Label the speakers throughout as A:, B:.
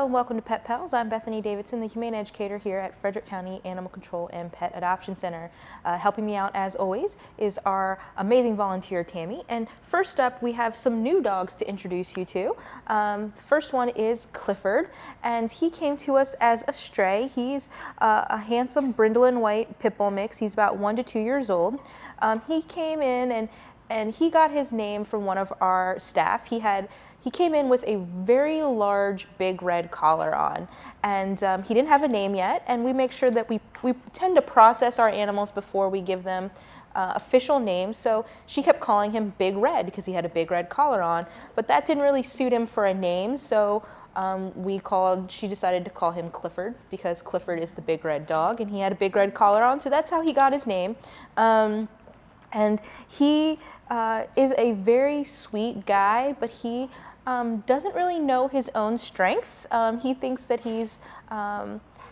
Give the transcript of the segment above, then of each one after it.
A: Hello and welcome to Pet Pals. I'm Bethany Davidson, the Humane Educator here at Frederick County Animal Control and Pet Adoption Center. Helping me out as always is our amazing volunteer Tammy. And first up we have some new dogs to introduce you to. The first one is Clifford, and he came to us as a stray. He's a handsome brindle and white pit bull mix. He's about 1 to 2 years old. He came in and he got his name from one of our staff. He came in with a very large, big red collar on, and he didn't have a name yet, and we make sure that we tend to process our animals before we give them official names, so she kept calling him Big Red because he had a big red collar on, but that didn't really suit him for a name, so she decided to call him Clifford because Clifford is the big red dog, and he had a big red collar on, so that's how he got his name. And he is a very sweet guy, but he doesn't really know his own strength. He thinks that he's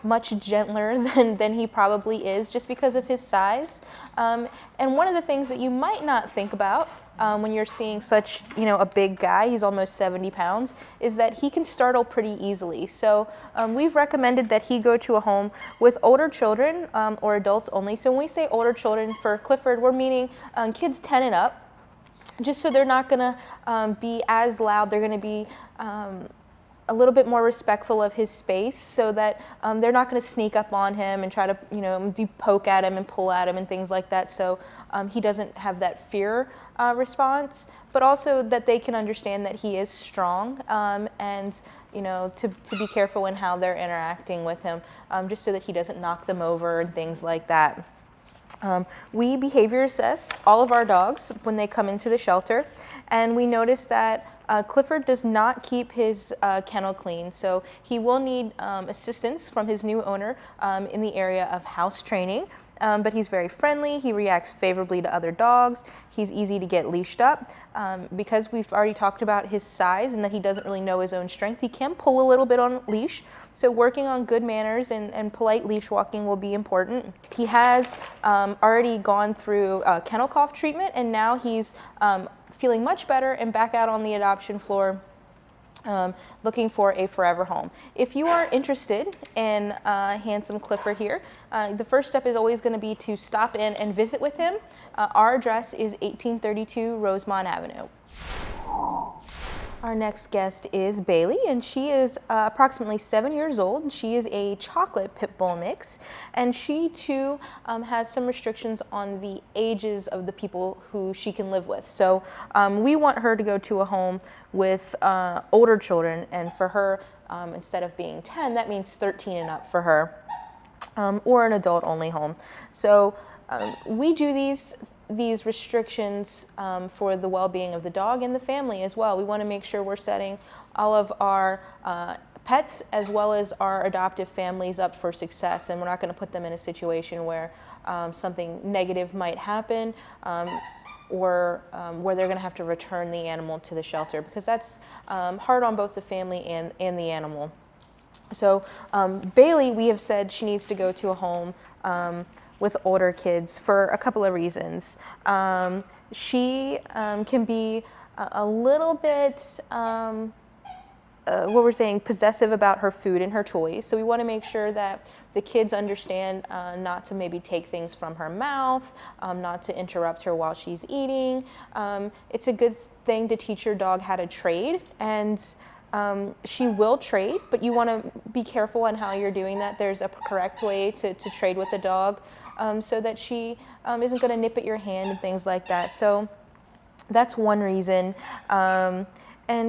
A: much gentler than he probably is just because of his size. And one of the things that you might not think about when you're seeing such, a big guy, he's almost 70 pounds, is that he can startle pretty easily. So we've recommended that he go to a home with older children or adults only. So when we say older children for Clifford, we're meaning kids 10 and up, just so they're not gonna be as loud. They're gonna be a little bit more respectful of his space, so that they're not going to sneak up on him and try to, do poke at him and pull at him and things like that. So he doesn't have that fear response, but also that they can understand that he is strong and to be careful in how they're interacting with him, just so that he doesn't knock them over and things like that. We behavior assess all of our dogs when they come into the shelter, and we notice that Clifford does not keep his kennel clean, so he will need assistance from his new owner in the area of house training. But he's very friendly, he reacts favorably to other dogs, he's easy to get leashed up. Because we've already talked about his size and that he doesn't really know his own strength, he can pull a little bit on leash, so working on good manners and polite leash walking will be important. He has already gone through kennel cough treatment, and now he's feeling much better and back out on the adoption floor looking for a forever home. If you are interested in handsome Clifford here, the first step is always going to be to stop in and visit with him. Our address is 1832 Rosemont Avenue. Our next guest is Bailey, and she is approximately 7 years old. She is a chocolate pit bull mix, and she too has some restrictions on the ages of the people who she can live with. So we want her to go to a home with older children, and for her, instead of being 10, that means 13 and up for her, or an adult only home. So we do these restrictions for the well-being of the dog and the family as well. We want to make sure we're setting all of our pets as well as our adoptive families up for success, and we're not going to put them in a situation where something negative might happen or where they're going to have to return the animal to the shelter, because that's hard on both the family and the animal. So Bailey, we have said she needs to go to a home with older kids for a couple of reasons. She can be a little bit, what we're saying, possessive about her food and her toys. So we want to make sure that the kids understand not to maybe take things from her mouth, not to interrupt her while she's eating. It's a good thing to teach your dog how to trade, and she will trade, but you want to be careful on how you're doing that. There's a correct way to trade with a dog, so that she isn't going to nip at your hand and things like that. So that's one reason. And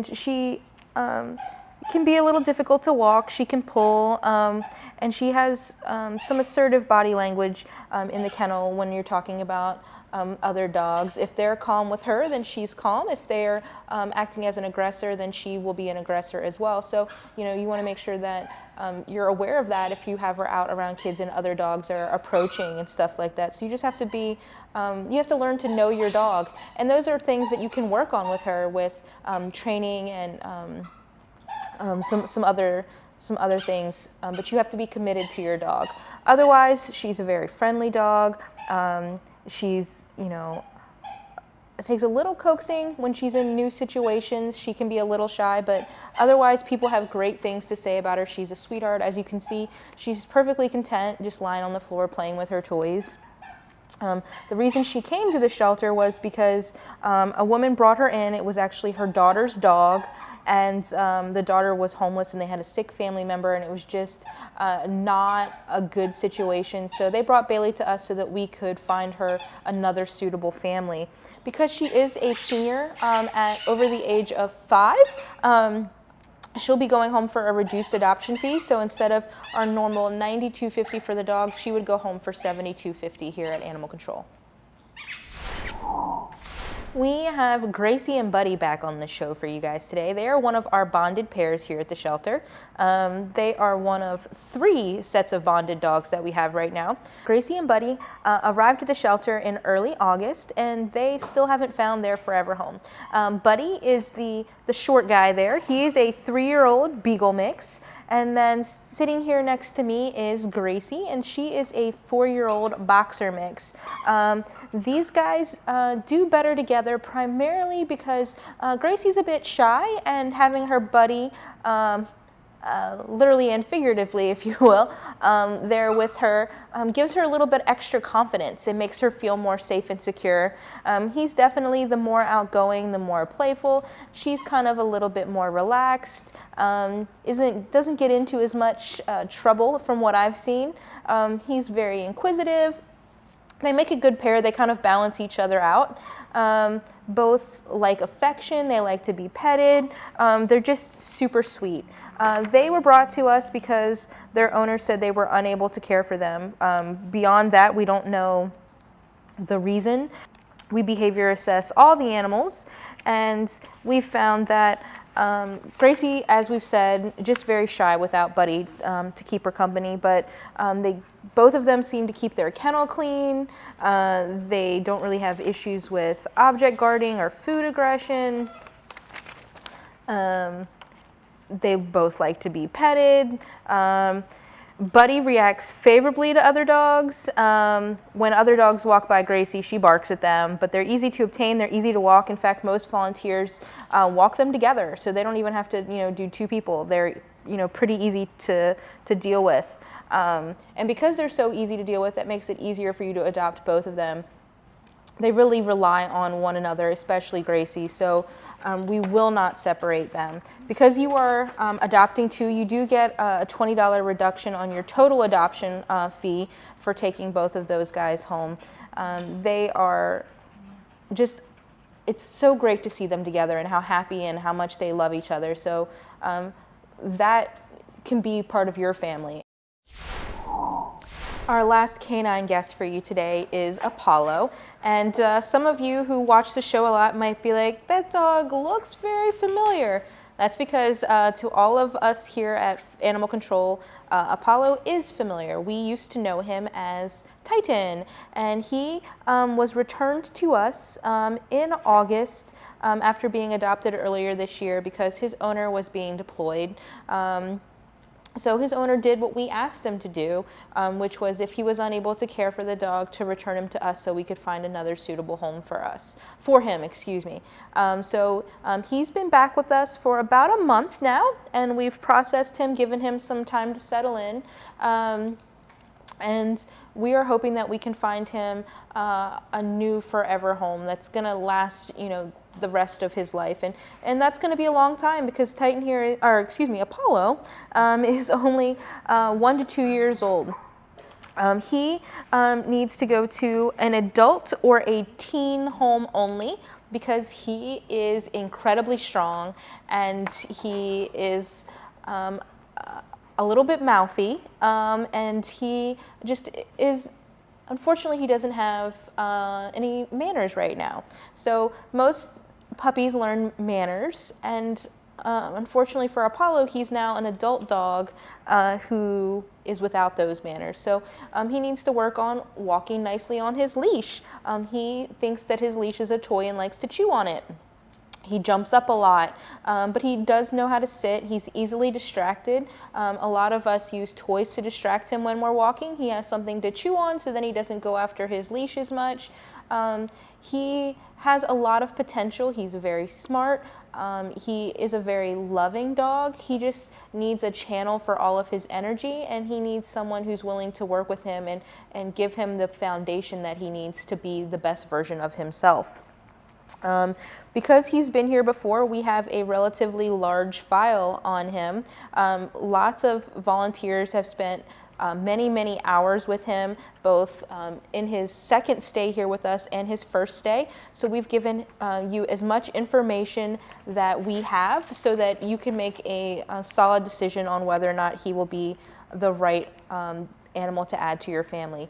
A: she can be a little difficult to walk. She can pull, and she has some assertive body language in the kennel when you're talking about other dogs. If they're calm with her, then she's calm. If they're acting as an aggressor, then she will be an aggressor as well. So, you want to make sure that you're aware of that if you have her out around kids and other dogs are approaching and stuff like that. So you just have to be, you have to learn to know your dog. And those are things that you can work on with her with training and some other things, but you have to be committed to your dog. Otherwise, she's a very friendly dog. She's, It takes a little coaxing when she's in new situations. She can be a little shy, but otherwise people have great things to say about her. She's a sweetheart. As you can see, she's perfectly content just lying on the floor playing with her toys. The reason she came to the shelter was because a woman brought her in. It was actually her daughter's dog, and the daughter was homeless and they had a sick family member, and it was just not a good situation. So they brought Bailey to us so that we could find her another suitable family. Because she is a senior at over the age of 5, she'll be going home for a reduced adoption fee. So instead of our normal $92.50 for the dogs, she would go home for $72.50 here at Animal Control. We have Gracie and Buddy back on the show for you guys today. They are one of our bonded pairs here at the shelter. They are one of 3 sets of bonded dogs that we have right now. Gracie and Buddy arrived at the shelter in early August, and they still haven't found their forever home. Buddy is the short guy there. He is a 3-year-old Beagle mix. And then sitting here next to me is Gracie, and she is a 4-year-old boxer mix. These guys do better together primarily because Gracie's a bit shy, and having her buddy, literally and figuratively, if you will, there with her gives her a little bit extra confidence. It makes her feel more safe and secure. He's definitely the more outgoing, the more playful. She's kind of a little bit more relaxed. Doesn't get into as much trouble from what I've seen. He's very inquisitive. They make a good pair. They kind of balance each other out. Both like affection. They like to be petted. They're just super sweet. They were brought to us because their owner said they were unable to care for them. Beyond that, we don't know the reason. We behavior assess all the animals, and we found that Gracie, as we've said, just very shy without Buddy to keep her company, but both of them seem to keep their kennel clean. They don't really have issues with object guarding or food aggression. They both like to be petted. Buddy reacts favorably to other dogs. When other dogs walk by Gracie, she barks at them, but they're easy to obtain, they're easy to walk. In fact, most volunteers walk them together, so they don't even have to, do 2 people. They're, pretty easy to deal with. And because they're so easy to deal with, that makes it easier for you to adopt both of them. They really rely on one another, especially Gracie, so we will not separate them. Because you are adopting 2, you do get a $20 reduction on your total adoption fee for taking both of those guys home. They are just, it's so great to see them together and how happy and how much they love each other. So that can be part of your family. Our last canine guest for you today is Apollo, and some of you who watch the show a lot might be like, that dog looks very familiar. That's because to all of us here at Animal Control, Apollo is familiar. We used to know him as Titan, and he was returned to us in August after being adopted earlier this year because his owner was being deployed. So his owner did what we asked him to do, which was if he was unable to care for the dog, to return him to us so we could find another suitable home for him. He's been back with us for about a month now, and we've processed him, given him some time to settle in. And we are hoping that we can find him a new forever home that's going to last, the rest of his life, and that's going to be a long time because Apollo is only 1 to 2 years old. He needs to go to an adult or a teen home only because he is incredibly strong and he is a little bit mouthy, and he just is. Unfortunately, he doesn't have any manners right now. So most puppies learn manners, and unfortunately for Apollo, he's now an adult dog who is without those manners. So he needs to work on walking nicely on his leash. He thinks that his leash is a toy and likes to chew on it. He jumps up a lot, but he does know how to sit. He's easily distracted. A lot of us use toys to distract him when we're walking. He has something to chew on, so then he doesn't go after his leash as much. He has a lot of potential. He's very smart. He is a very loving dog. He just needs a channel for all of his energy, and he needs someone who's willing to work with him and give him the foundation that he needs to be the best version of himself. Because he's been here before, we have a relatively large file on him. Lots of volunteers have spent many hours with him, both in his second stay here with us and his first stay. So we've given you as much information that we have so that you can make a solid decision on whether or not he will be the right animal to add to your family.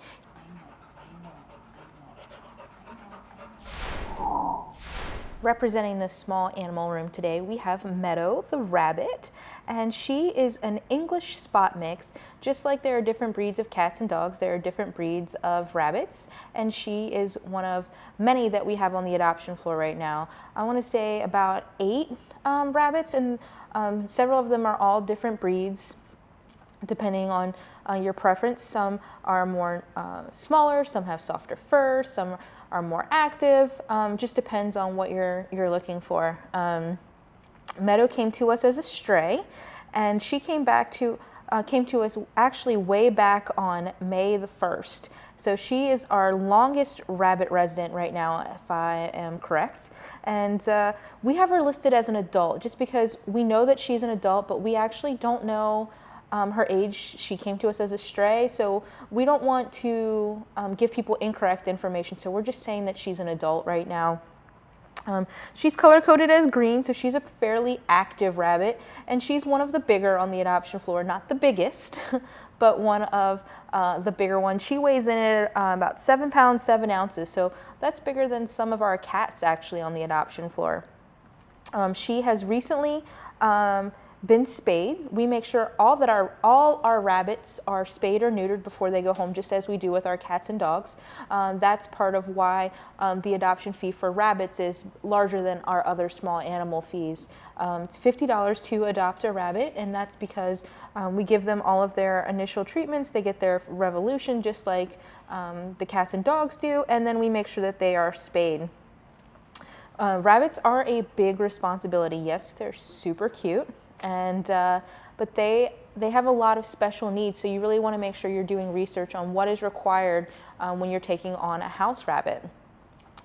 A: Representing the small animal room today, we have Meadow the rabbit, and she is an English spot mix. Just like there are different breeds of cats and dogs, there are different breeds of rabbits, and she is one of many that we have on the adoption floor right now. I want to say about 8 rabbits, and several of them are all different breeds depending on your preference. Some are more smaller, some have softer fur, some are more active. Just depends on what you're looking for. Meadow came to us as a stray, and she came to us actually way back on May the 1st. So she is our longest rabbit resident right now, if I am correct. And we have her listed as an adult just because we know that she's an adult, but we actually don't know her age. She came to us as a stray, so we don't want to give people incorrect information, so we're just saying that she's an adult right now. She's color-coded as green, so she's a fairly active rabbit, and she's one of the bigger on the adoption floor. Not the biggest, but one of the bigger ones. She weighs in at about 7 pounds, 7 ounces, so that's bigger than some of our cats actually on the adoption floor. She has recently been spayed. We make sure all our rabbits are spayed or neutered before they go home, just as we do with our cats and dogs. That's part of why the adoption fee for rabbits is larger than our other small animal fees. It's $50 to adopt a rabbit, and that's because we give them all of their initial treatments. They get their revolution just like the cats and dogs do, and then we make sure that they are spayed. Rabbits are a big responsibility. Yes, they're super cute, and but they have a lot of special needs, so you really want to make sure you're doing research on what is required when you're taking on a house rabbit.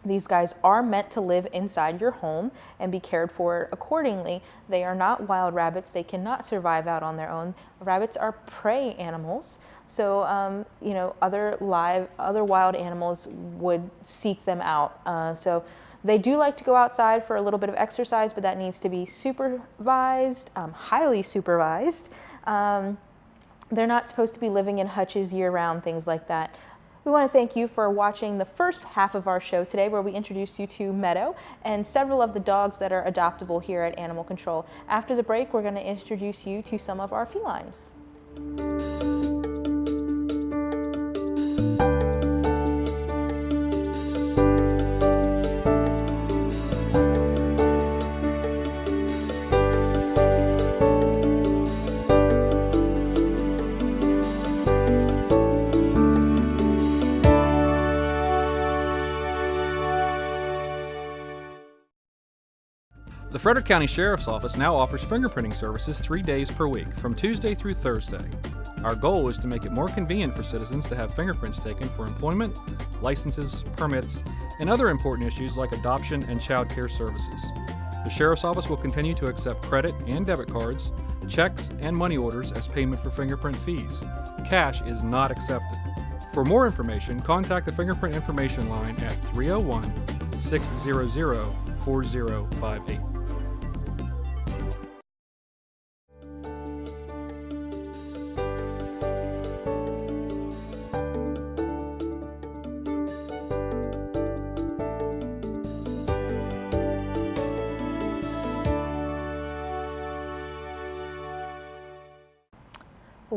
A: These guys are meant to live inside your home and be cared for accordingly. They are not wild rabbits. They cannot survive out on their own. Rabbits are prey animals, so you know, other wild animals would seek them out. So they do like to go outside for a little bit of exercise, but that needs to be supervised, highly supervised. They're not supposed to be living in hutches year-round, things like that. We want to thank you for watching the first half of our show today, where we introduced you to Meadow and several of the dogs that are adoptable here at Animal Control. After the break, we're going to introduce you to some of our felines.
B: The Frederick County Sheriff's Office now offers fingerprinting services 3 days per week, from Tuesday through Thursday. Our goal is to make it more convenient for citizens to have fingerprints taken for employment, licenses, permits, and other important issues like adoption and child care services. The Sheriff's Office will continue to accept credit and debit cards, checks, and money orders as payment for fingerprint fees. Cash is not accepted. For more information, contact the Fingerprint Information Line at 301-600-4058.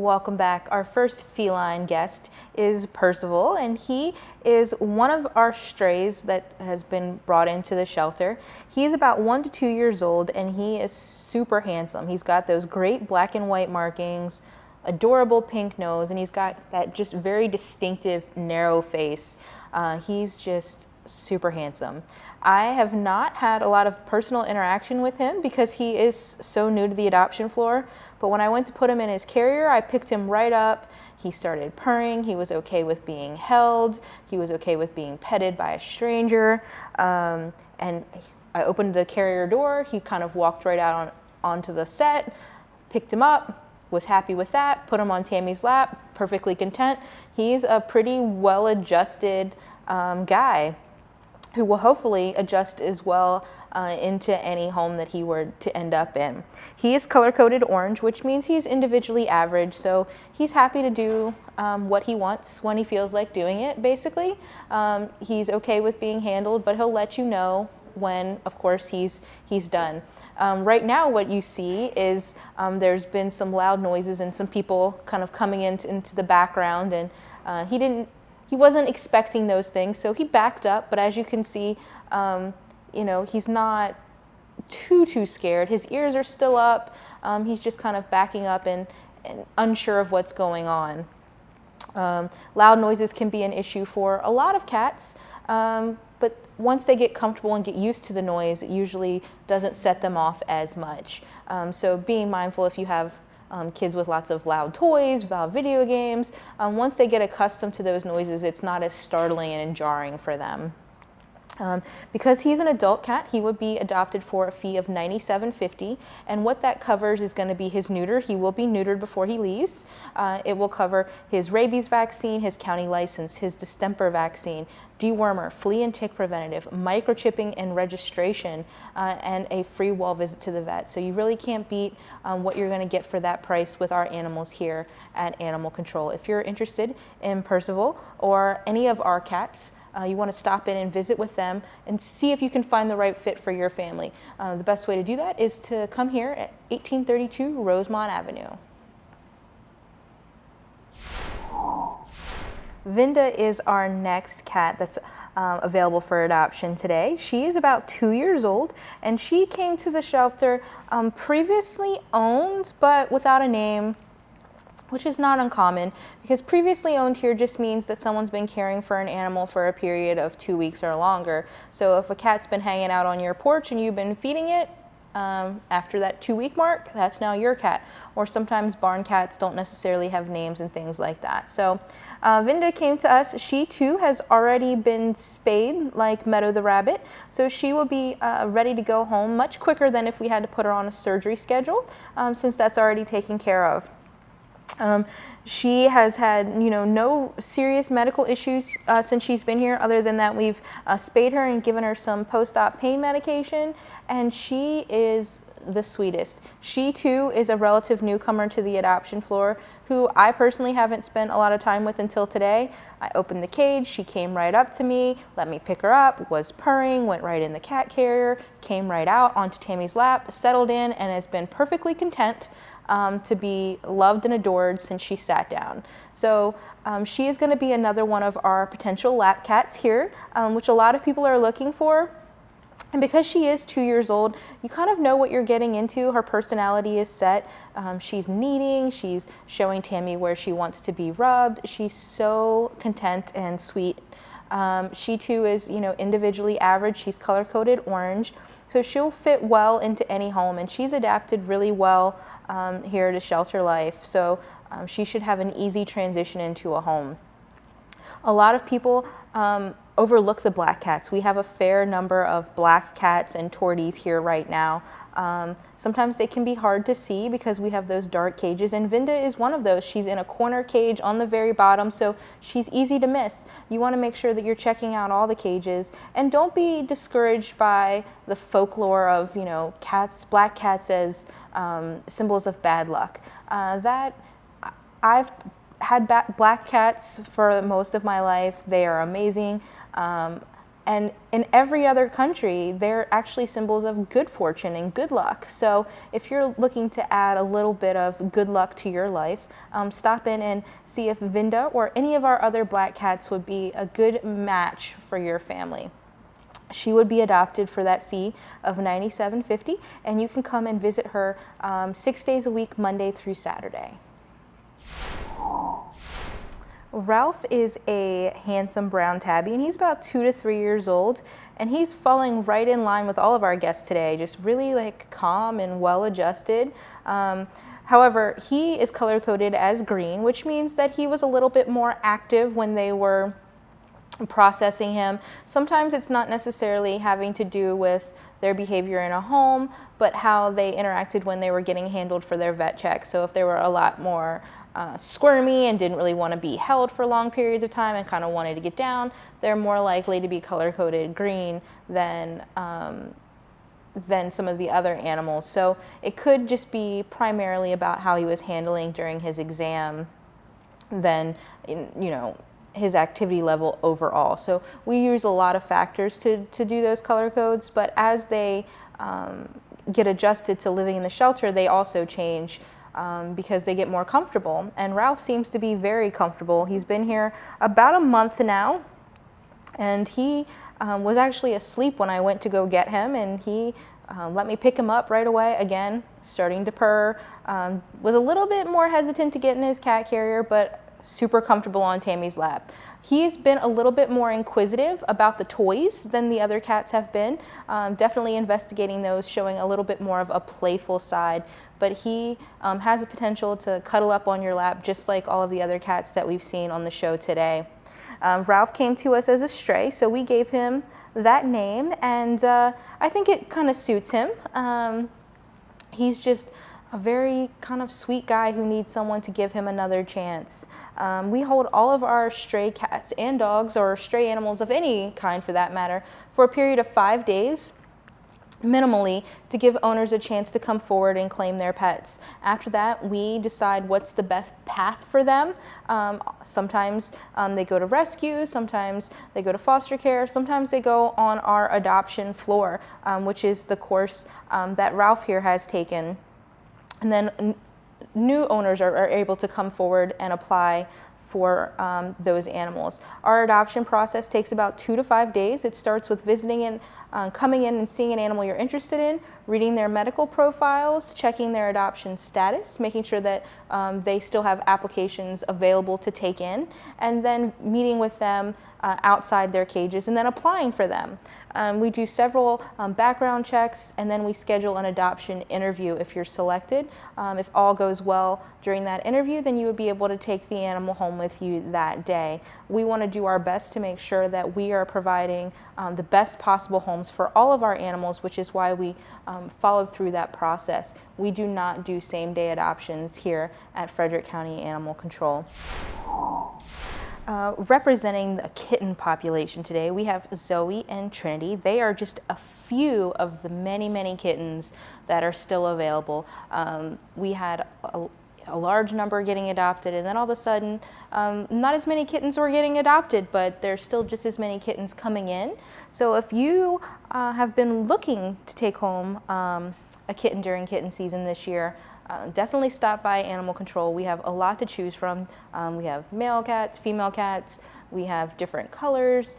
A: welcome back. Our first feline guest is Percival, and he is one of our strays that has been brought into the shelter. He's about 1 to 2 years old, and he is super handsome. He's got those great black and white markings, adorable pink nose, and he's got that just very distinctive narrow face. He's just super handsome. I have not had a lot of personal interaction with him because he is so new to the adoption floor, but when I went to put him in his carrier, I picked him right up. He started purring. He was okay with being held. He was okay with being petted by a stranger. And I opened the carrier door. He kind of walked right out onto the set, picked him up, was happy with that, put him on Tammy's lap, perfectly content. He's a pretty well-adjusted guy who will hopefully adjust as well into any home that he were to end up in. He is color-coded orange, which means he's individually average, so he's happy to do what he wants when he feels like doing it, basically. He's okay with being handled, but he'll let you know when, of course, he's done. Right now, what you see is there's been some loud noises and some people kind of coming into the background, and he wasn't expecting those things, so he backed up. But as you can see, you know, he's not too scared. His ears are still up. He's just kind of backing up and unsure of what's going on. Loud noises can be an issue for a lot of cats, but once they get comfortable and get used to the noise, it usually doesn't set them off as much. So being mindful if you have kids with lots of loud toys, loud video games, once they get accustomed to those noises, it's not as startling and jarring for them. Because he's an adult cat, he would be adopted for a fee of $97.50, and what that covers is going to be his neuter. He will be neutered before he leaves. It will cover his rabies vaccine, his county license, his distemper vaccine, dewormer, flea and tick preventative, microchipping and registration, and a free well visit to the vet. So you really can't beat what you're going to get for that price with our animals here at Animal Control. If you're interested in Percival or any of our cats, you want to stop in and visit with them and see if you can find the right fit for your family. The best way to do that is to come here at 1832 Rosemont Avenue. Vinda is our next cat that's available for adoption today. She is about 2 years old, and she came to the shelter previously owned but without a name, which is not uncommon because previously owned here just means that someone's been caring for an animal for a period of 2 weeks or longer. So if a cat's been hanging out on your porch and you've been feeding it, after that 2-week mark, that's now your cat. Or sometimes barn cats don't necessarily have names and things like that. So Vinda came to us. She too has already been spayed like Meadow the rabbit. So she will be ready to go home much quicker than if we had to put her on a surgery schedule, since that's already taken care of. She has had, you know, no serious medical issues since she's been here, other than that we've spayed her and given her some post-op pain medication, and she is the sweetest. She too is a relative newcomer to the adoption floor who I personally haven't spent a lot of time with until today. I opened the cage, she came right up to me, let me pick her up, was purring, went right in the cat carrier, came right out onto Tammy's lap, settled in, and has been perfectly content to be loved and adored since she sat down. So she is going to be another one of our potential lap cats here, which a lot of people are looking for. And because she is 2 years old, you kind of know what you're getting into. Her personality is set. She's kneading. She's showing Tammy where she wants to be rubbed. She's so content and sweet. She too is, you know, individually average. She's color-coded orange. So she'll fit well into any home, and she's adapted really well here to shelter life. So she should have an easy transition into a home. A lot of people overlook the black cats. We have a fair number of black cats and torties here right now. Sometimes they can be hard to see because we have those dark cages, and Vinda is one of those. She's in a corner cage on the very bottom, so she's easy to miss. You want to make sure that you're checking out all the cages, and don't be discouraged by the folklore of, you know, cats, black cats as symbols of bad luck. I've had black cats for most of my life. They are amazing. And in every other country, they're actually symbols of good fortune and good luck. So if you're looking to add a little bit of good luck to your life, stop in and see if Vinda or any of our other black cats would be a good match for your family. She would be adopted for that fee of $97.50, and you can come and visit her 6 days a week, Monday through Saturday. Ralph is a handsome brown tabby, and he's about 2 to 3 years old, and he's falling right in line with all of our guests today, just really like calm and well adjusted. However, he is color coded as green, which means that he was a little bit more active when they were processing him. Sometimes it's not necessarily having to do with their behavior in a home, but how they interacted when they were getting handled for their vet check. So if they were a lot more squirmy and didn't really want to be held for long periods of time and kind of wanted to get down, they're more likely to be color-coded green than some of the other animals. So it could just be primarily about how he was handling during his exam than, his activity level overall. So we use a lot of factors to do those color codes, but as they get adjusted to living in the shelter, they also change because they get more comfortable. And Ralph seems to be very comfortable. He's been here about a month now, and he was actually asleep when I went to go get him, and he let me pick him up right away, again, starting to purr. Was a little bit more hesitant to get in his cat carrier, but super comfortable on Tammy's lap. He's been a little bit more inquisitive about the toys than the other cats have been, definitely investigating those, showing a little bit more of a playful side, but he has the potential to cuddle up on your lap just like all of the other cats that we've seen on the show today. Ralph came to us as a stray, so we gave him that name, and I think it kind of suits him. He's just a very kind of sweet guy who needs someone to give him another chance. We hold all of our stray cats and dogs, or stray animals of any kind for that matter, for a period of 5 days, minimally, to give owners a chance to come forward and claim their pets. After that, we decide what's the best path for them. Sometimes they go to rescue, sometimes they go to foster care, sometimes they go on our adoption floor, which is the course that Ralph here has taken. And then new owners are able to come forward and apply for those animals. Our adoption process takes about 2 to 5 days. It starts with visiting and coming in and seeing an animal you're interested in, reading their medical profiles, checking their adoption status, making sure that they still have applications available to take in, and then meeting with them outside their cages and then applying for them. We do several background checks, and then we schedule an adoption interview if you're selected. If all goes well during that interview, then you would be able to take the animal home with you that day. We want to do our best to make sure that we are providing the best possible homes for all of our animals, which is why we followed through that process. We do not do same-day adoptions here at Frederick County Animal Control. Representing the kitten population today, we have Zoe and Trinity. They are just a few of the many, many kittens that are still available. We had a large number getting adopted, and then all of a sudden, not as many kittens were getting adopted, but there's still just as many kittens coming in. So if you have been looking to take home a kitten during kitten season this year, definitely stop by Animal Control. We have a lot to choose from. We have male cats, female cats, we have different colors,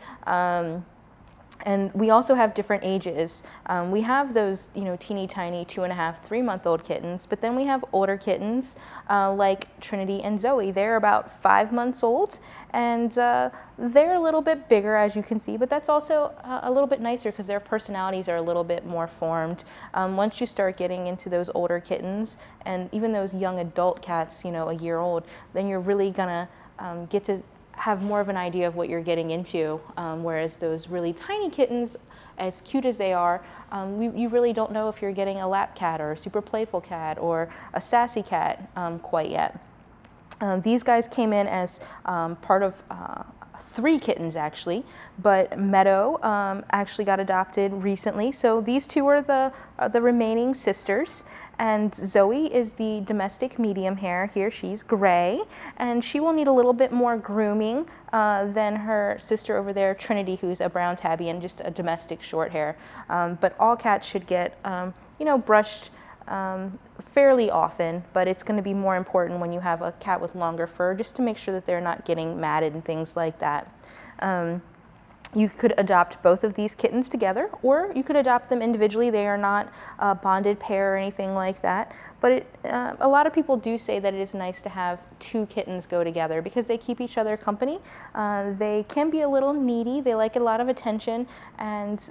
A: and we also have different ages. We have those, teeny tiny 2.5, 3-month-old kittens, but then we have older kittens like Trinity and Zoe. They're about 5 months old, and they're a little bit bigger, as you can see, but that's also a little bit nicer because their personalities are a little bit more formed. Once you start getting into those older kittens, and even those young adult cats, a year old, then you're really gonna get to have more of an idea of what you're getting into, whereas those really tiny kittens, as cute as they are, you really don't know if you're getting a lap cat or a super playful cat or a sassy cat quite yet. These guys came in as part of 3 kittens actually, but Meadow actually got adopted recently. So these 2 are the remaining sisters, And Zoe is the domestic medium hair here. She's gray, and she will need a little bit more grooming than her sister over there, Trinity, who's a brown tabby and just a domestic short hair. But all cats should get, brushed fairly often, but it's going to be more important when you have a cat with longer fur, just to make sure that they're not getting matted and things like that. You could adopt both of these kittens together, or you could adopt them individually. They are not a bonded pair or anything like that. But a lot of people do say that it is nice to have two kittens go together because they keep each other company. They can be a little needy. They like a lot of attention, and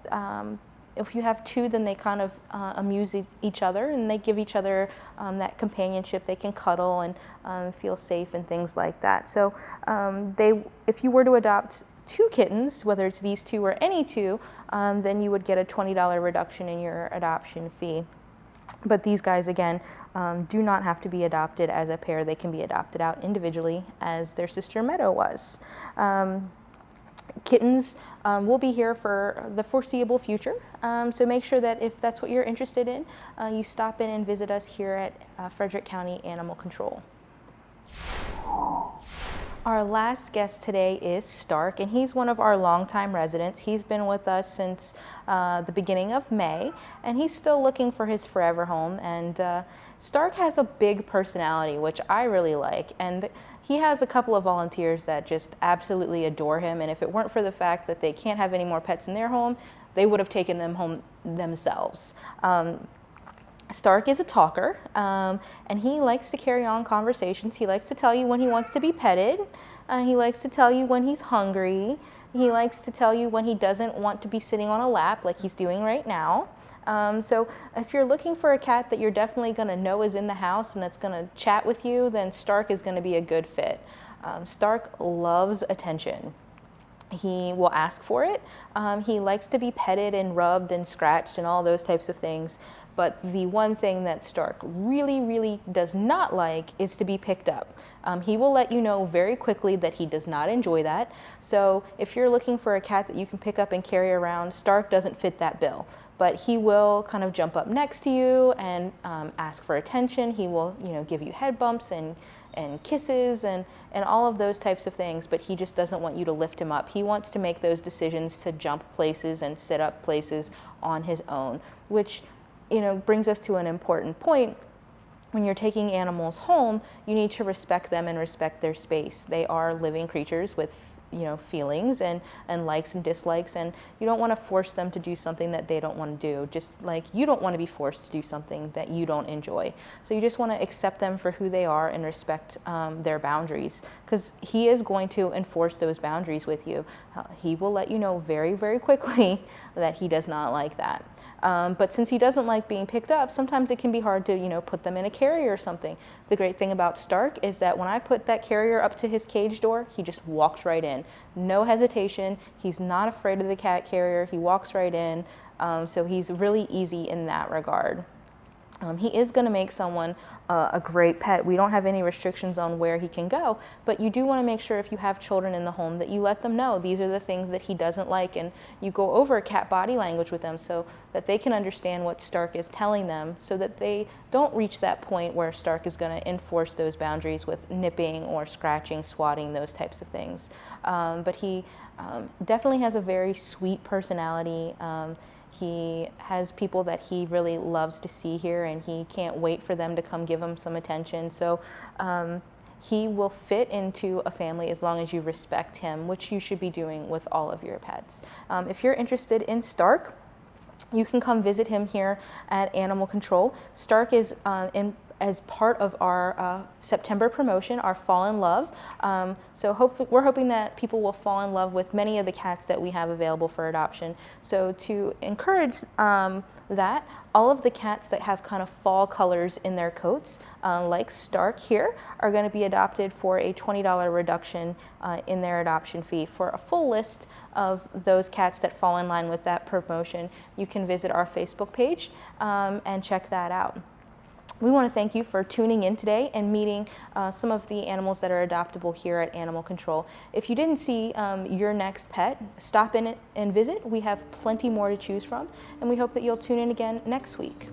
A: if you have two, then they kind of amuse each other, and they give each other that companionship. They can cuddle and feel safe and things like that. So if you were to adopt two kittens, whether it's these two or any two, then you would get a $20 reduction in your adoption fee. But these guys, again, do not have to be adopted as a pair. They can be adopted out individually, as their sister Meadow was. Kittens will be here for the foreseeable future, so make sure that if that's what you're interested in, you stop in and visit us here at Frederick County Animal Control. Our last guest today is Stark, and he's one of our longtime residents. He's been with us since the beginning of May, and he's still looking for his forever home. And Stark has a big personality, which I really like, and he has a couple of volunteers that just absolutely adore him, and if it weren't for the fact that they can't have any more pets in their home, they would have taken them home themselves. Stark is a talker, and he likes to carry on conversations. He likes to tell you when he wants to be petted. He likes to tell you when he's hungry. He likes to tell you when he doesn't want to be sitting on a lap like he's doing right now. So if you're looking for a cat that you're definitely going to know is in the house and that's going to chat with you, then Stark is going to be a good fit. Stark loves attention. He will ask for it. He likes to be petted and rubbed and scratched and all those types of things. But the one thing that Stark really, really does not like is to be picked up. He will let you know very quickly that he does not enjoy that. So if you're looking for a cat that you can pick up and carry around, Stark doesn't fit that bill. But he will kind of jump up next to you and ask for attention. He will, give you head bumps and kisses and all of those types of things, but he just doesn't want you to lift him up. He wants to make those decisions to jump places and sit up places on his own, which brings us to an important point. When you're taking animals home, you need to respect them and respect their space. They are living creatures with feelings and likes and dislikes, and you don't want to force them to do something that they don't want to do, just like you don't want to be forced to do something that you don't enjoy. So you just want to accept them for who they are and respect their boundaries, because he is going to enforce those boundaries with you. He will let you know very, very quickly that he does not like that. But since he doesn't like being picked up, sometimes it can be hard to, put them in a carrier or something. The great thing about Stark is that when I put that carrier up to his cage door, he just walks right in. No hesitation. He's not afraid of the cat carrier. He walks right in. So he's really easy in that regard. He is going to make someone a great pet. We don't have any restrictions on where he can go, but you do want to make sure if you have children in the home that you let them know these are the things that he doesn't like, and you go over cat body language with them so that they can understand what Stark is telling them, so that they don't reach that point where Stark is going to enforce those boundaries with nipping or scratching, swatting, those types of things. But he definitely has a very sweet personality. He has people that he really loves to see here, and he can't wait for them to come give him some attention. So he will fit into a family as long as you respect him, which you should be doing with all of your pets. If you're interested in Stark, you can come visit him here at Animal Control. Stark is as part of our September promotion, our Fall in Love. So we're hoping that people will fall in love with many of the cats that we have available for adoption. So to encourage that, all of the cats that have kind of fall colors in their coats, like Stark here, are going to be adopted for a $20 reduction in their adoption fee. For a full list of those cats that fall in line with that promotion, you can visit our Facebook page and check that out. We want to thank you for tuning in today and meeting some of the animals that are adoptable here at Animal Control. If you didn't see your next pet, stop in and visit. We have plenty more to choose from, and we hope that you'll tune in again next week.